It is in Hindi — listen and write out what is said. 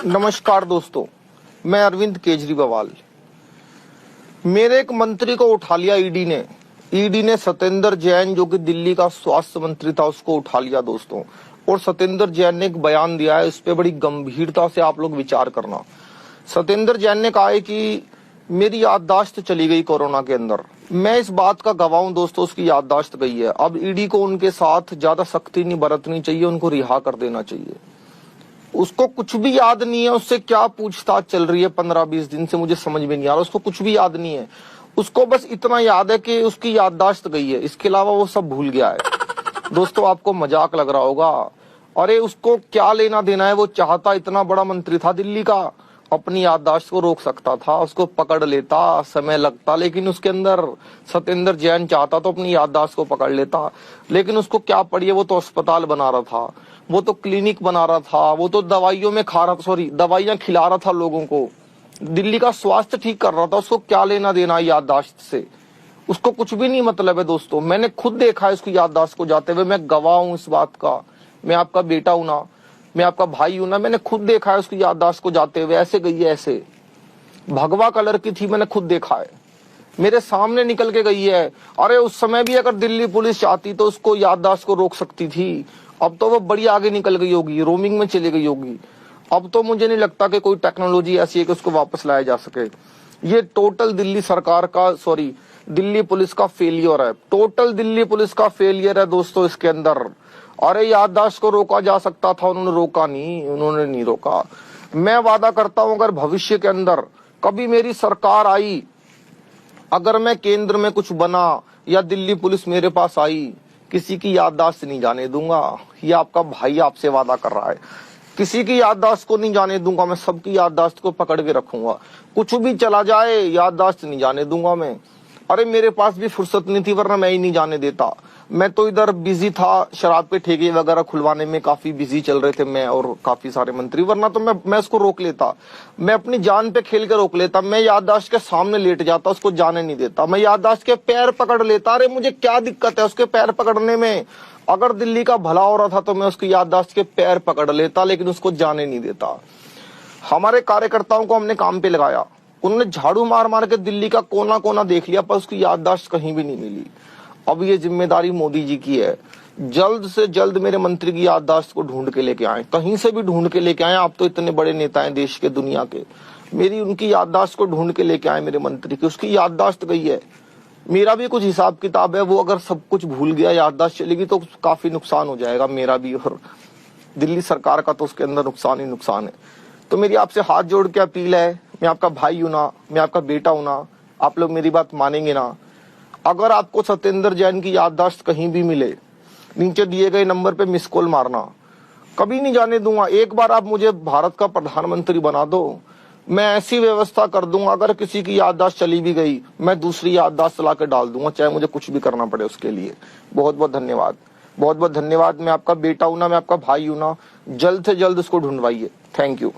नमस्कार दोस्तों, मैं अरविंद केजरीवाल। मेरे एक मंत्री को उठा लिया ईडी ने सत्येंद्र जैन, जो कि दिल्ली का स्वास्थ्य मंत्री था, उसको उठा लिया दोस्तों। और सत्येंद्र जैन ने एक बयान दिया है, इस पे बड़ी गंभीरता से आप लोग विचार करना। सत्येंद्र जैन ने कहा है कि मेरी याददाश्त चली गई कोरोना के अंदर। मैं इस बात का गवाह हूं दोस्तों, उसकी याददाश्त गई है। अब ईडी को उनके साथ ज्यादा सख्ती नहीं बरतनी चाहिए, उनको रिहा कर देना चाहिए। उसको कुछ भी याद नहीं है, उससे क्या पूछताछ चल रही है 15-20 दिन से, मुझे समझ में नहीं आ रहा। उसको कुछ भी याद नहीं है, उसको बस इतना याद है कि उसकी याददाश्त गई है, इसके अलावा वो सब भूल गया है। दोस्तों, आपको मजाक लग रहा होगा, अरे उसको क्या लेना देना है, वो चाहता, इतना बड़ा मंत्री था दिल्ली का, अपनी याददाश्त को रोक सकता था, उसको पकड़ लेता, समय लगता। लेकिन उसके अंदर सत्येंद्र जैन चाहता तो अपनी याददाश्त को पकड़ लेता। लेकिन उसको क्या पड़ी है, वो तो अस्पताल बना रहा था, वो तो क्लिनिक बना रहा था, वो तो दवाइयां खिला रहा था लोगों को, दिल्ली का स्वास्थ्य ठीक कर रहा था। उसको क्या लेना देना है याददाश्त से? उसको कुछ भी नहीं मतलब है दोस्तों। मैंने खुद देखा है उसकी याददाश्त को जाते हुए, मैं गवाह हूं इस बात का। मैं आपका बेटा हूं ना, मैं आपका भाई हूं ना, मैंने खुद देखा है उसकी याददाश्त को जाते हुए। ऐसे गई है, ऐसे भगवा कलर की थी, मैंने खुद देखा है, मेरे सामने निकल के गई है। अरे उस समय भी अगर दिल्ली पुलिस चाहती तो उसको याददाश्त को रोक सकती थी। अब तो वो बड़ी आगे निकल गई होगी, रोमिंग में चली गई होगी। अब तो मुझे नहीं लगता कि कोई टेक्नोलॉजी ऐसी है कि उसको वापस लाया जा सके। ये टोटल दिल्ली सरकार का, दिल्ली पुलिस का फेलियर है, टोटल दिल्ली पुलिस का फेलियर है दोस्तों इसके अंदर। अरे याददाश्त को रोका जा सकता था, उन्होंने नहीं रोका। मैं वादा करता हूं, अगर भविष्य के अंदर कभी मेरी सरकार आई, अगर मैं केंद्र में कुछ बना या दिल्ली पुलिस मेरे पास आई, किसी की याददाश्त नहीं जाने दूंगा। ये आपका भाई आपसे वादा कर रहा है, किसी की याददाश्त को नहीं जाने दूंगा। मैं सबकी याददाश्त को पकड़ के रखूंगा, कुछ भी चला जाए याददाश्त नहीं जाने दूंगा मैं। अरे मेरे पास भी फुर्सत नहीं थी, वरना मैं ही नहीं जाने देता। मैं तो इधर बिजी था, शराब के ठेके वगैरह खुलवाने में काफी बिजी चल रहे थे मैं और काफी सारे मंत्री, वरना तो मैं उसको रोक लेता। मैं अपनी जान पे खेल कर रोक लेता। मैं याददाश्त के सामने लेट जाता, उसको जाने नहीं देता। मैं याददाश्त के पैर पकड़ लेता। अरे मुझे क्या दिक्कत है उसके पैर पकड़ने में? अगर दिल्ली का भला हो रहा था तो मैं उसकी याददाश्त के पैर पकड़ लेता, लेकिन उसको जाने नहीं देता। हमारे कार्यकर्ताओं को हमने काम पे लगाया, उन्होंने झाड़ू मार मार के दिल्ली का कोना कोना देख लिया, पर उसकी याददाश्त कहीं भी नहीं मिली। अब ये जिम्मेदारी मोदी जी की है, जल्द से जल्द मेरे मंत्री की याददाश्त को ढूंढ के लेके आए, कहीं से भी ढूंढ के लेके आए। आप तो इतने बड़े नेता हैं देश के, दुनिया के, मेरी उनकी याददाश्त को ढूंढ के लेके आए मेरे मंत्री की। उसकी याददाश्त गई है, मेरा भी कुछ हिसाब किताब है। वो अगर सब कुछ भूल गया, याददाश्त चलेगी तो काफी नुकसान हो जाएगा मेरा भी, और दिल्ली सरकार का तो उसके अंदर नुकसान ही नुकसान है। तो मेरी आपसे हाथ जोड़ के अपील है, मैं आपका भाई हूं ना, मैं आपका बेटा हूं ना, आप लोग मेरी बात मानेंगे ना? अगर आपको सत्येंद्र जैन की याददाश्त कहीं भी मिले, नीचे दिए गए नंबर पे मिस कॉल मारना, कभी नहीं जाने दूंगा। एक बार आप मुझे भारत का प्रधानमंत्री बना दो, मैं ऐसी व्यवस्था कर दूंगा, अगर किसी की याददाश्त चली भी गई, मैं दूसरी याददाश्त ला के डाल दूंगा, चाहे मुझे कुछ भी करना पड़े उसके लिए। बहुत बहुत धन्यवाद, बहुत बहुत धन्यवाद। मैं आपका बेटा हूं ना, मैं आपका भाई हूं ना, जल्द से जल्द उसको ढूंढवाइए। Thank you.